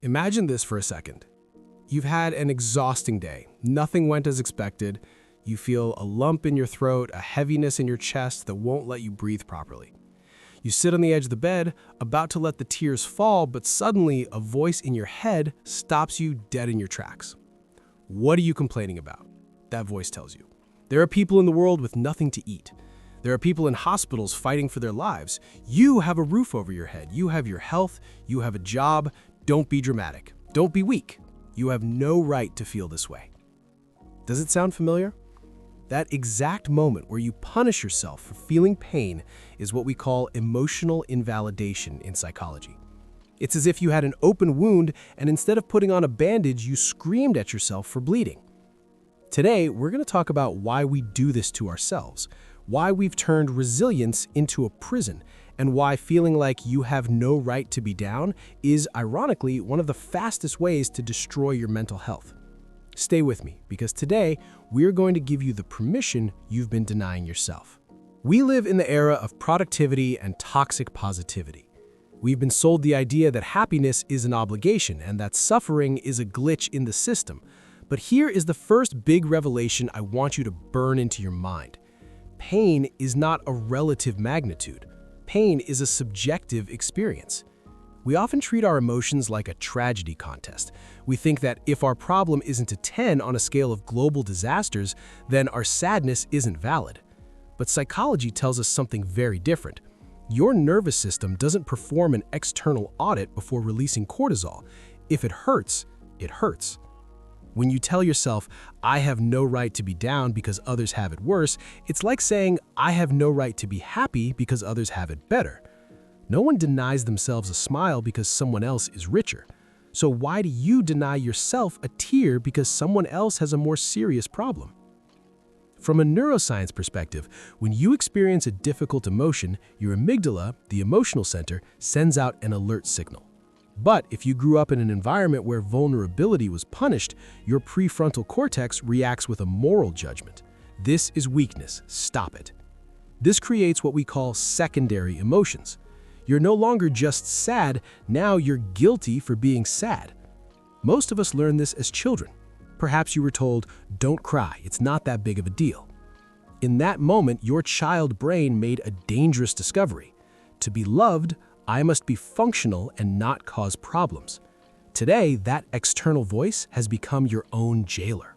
Imagine this for a second. You've had an exhausting day. Nothing went as expected. You feel a lump in your throat, a heaviness in your chest that won't let you breathe properly. You sit on the edge of the bed, about to let the tears fall, but suddenly a voice in your head stops you dead in your tracks. What are you complaining about? That voice tells you. There are people in the world with nothing to eat. There are people in hospitals fighting for their lives. You have a roof over your head. You have your health. You have a job. Don't be dramatic. Don't be weak. You have no right to feel this way. Does it sound familiar? That exact moment where you punish yourself for feeling pain is what we call emotional invalidation in psychology. It's as if you had an open wound and instead of putting on a bandage, you screamed at yourself for bleeding. Today, we're going to talk about why we do this to ourselves, why we've turned resilience into a prison, and why feeling like you have no right to be down is, ironically, one of the fastest ways to destroy your mental health. Stay with me, because today, we're going to give you the permission you've been denying yourself. We live in the era of productivity and toxic positivity. We've been sold the idea that happiness is an obligation and that suffering is a glitch in the system. But here is the first big revelation I want you to burn into your mind. Pain is not a relative magnitude. Pain is a subjective experience. We often treat our emotions like a tragedy contest. We think that if our problem isn't a 10 on a scale of global disasters, then our sadness isn't valid. But psychology tells us something very different. Your nervous system doesn't perform an external audit before releasing cortisol. If it hurts, it hurts. When you tell yourself, I have no right to be down because others have it worse, it's like saying, I have no right to be happy because others have it better. No one denies themselves a smile because someone else is richer. So why do you deny yourself a tear because someone else has a more serious problem? From a neuroscience perspective, when you experience a difficult emotion, your amygdala, the emotional center, sends out an alert signal. But if you grew up in an environment where vulnerability was punished, your prefrontal cortex reacts with a moral judgment. This is weakness. Stop it. This creates what we call secondary emotions. You're no longer just sad, now you're guilty for being sad. Most of us learn this as children. Perhaps you were told, don't cry, it's not that big of a deal. In that moment, your child brain made a dangerous discovery. To be loved, I must be functional and not cause problems. Today, that external voice has become your own jailer.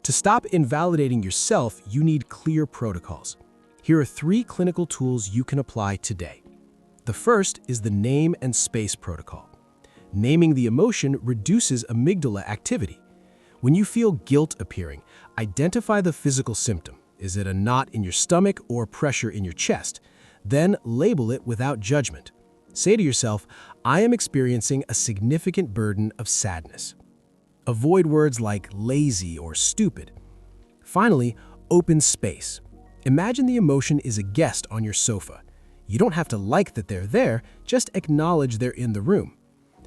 To stop invalidating yourself, you need clear protocols. Here are 3 clinical tools you can apply today. The first is the name and space protocol. Naming the emotion reduces amygdala activity. When you feel guilt appearing, identify the physical symptom. Is it a knot in your stomach or pressure in your chest? Then label it without judgment. Say to yourself, I am experiencing a significant burden of sadness. Avoid words like lazy or stupid. Finally, open space. Imagine the emotion is a guest on your sofa. You don't have to like that they're there, just acknowledge they're in the room.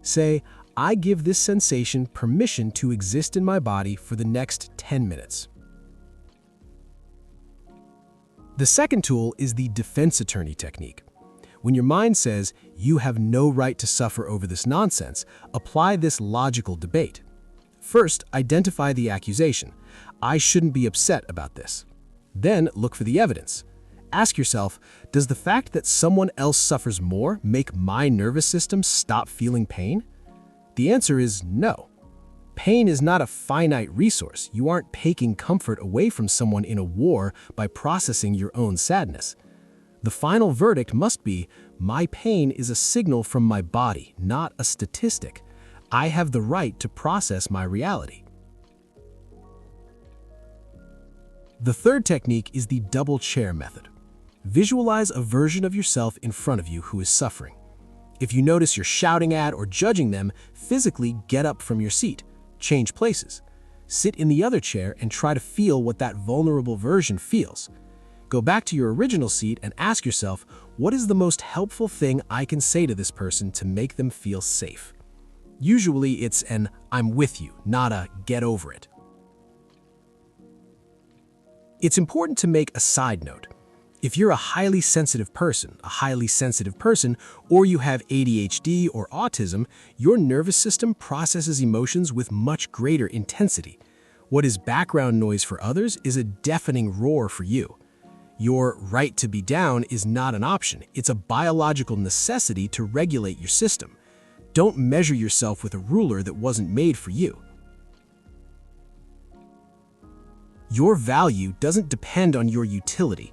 Say, I give this sensation permission to exist in my body for the next 10 minutes. The second tool is the defense attorney technique. When your mind says, you have no right to suffer over this nonsense, apply this logical debate. First, identify the accusation. I shouldn't be upset about this. Then look for the evidence. Ask yourself, does the fact that someone else suffers more make my nervous system stop feeling pain? The answer is no. Pain is not a finite resource. You aren't taking comfort away from someone in a war by processing your own sadness. The final verdict must be, my pain is a signal from my body, not a statistic. I have the right to process my reality. The third technique is the double chair method. Visualize a version of yourself in front of you who is suffering. If you notice you're shouting at or judging them, physically get up from your seat. Change places. Sit in the other chair and try to feel what that vulnerable version feels. Go back to your original seat and ask yourself, what is the most helpful thing I can say to this person to make them feel safe? Usually it's an I'm with you, not a get over it. It's important to make a side note. If you're a highly sensitive person, or you have ADHD or autism, your nervous system processes emotions with much greater intensity. What is background noise for others is a deafening roar for you. Your right to be down is not an option. It's a biological necessity to regulate your system. Don't measure yourself with a ruler that wasn't made for you. Your value doesn't depend on your utility.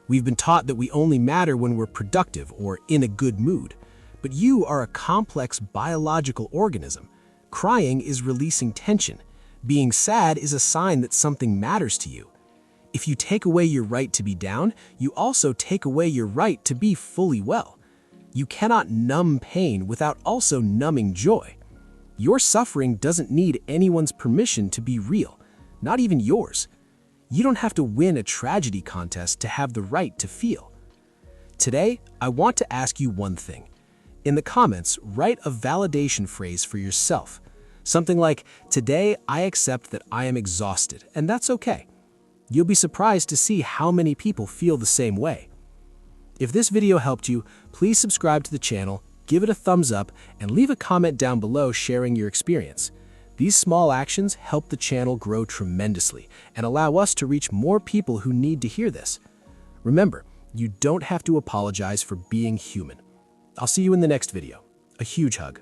We've been taught that we only matter when we're productive or in a good mood. But you are a complex biological organism. Crying is releasing tension. Being sad is a sign that something matters to you. If you take away your right to be down, you also take away your right to be fully well. You cannot numb pain without also numbing joy. Your suffering doesn't need anyone's permission to be real, not even yours. You don't have to win a tragedy contest to have the right to feel. Today, I want to ask you one thing. In the comments, write a validation phrase for yourself. Something like, "Today, I accept that I am exhausted, and that's okay." You'll be surprised to see how many people feel the same way. If this video helped you, please subscribe to the channel, give it a thumbs up, and leave a comment down below sharing your experience. These small actions help the channel grow tremendously and allow us to reach more people who need to hear this. Remember, you don't have to apologize for being human. I'll see you in the next video. A huge hug.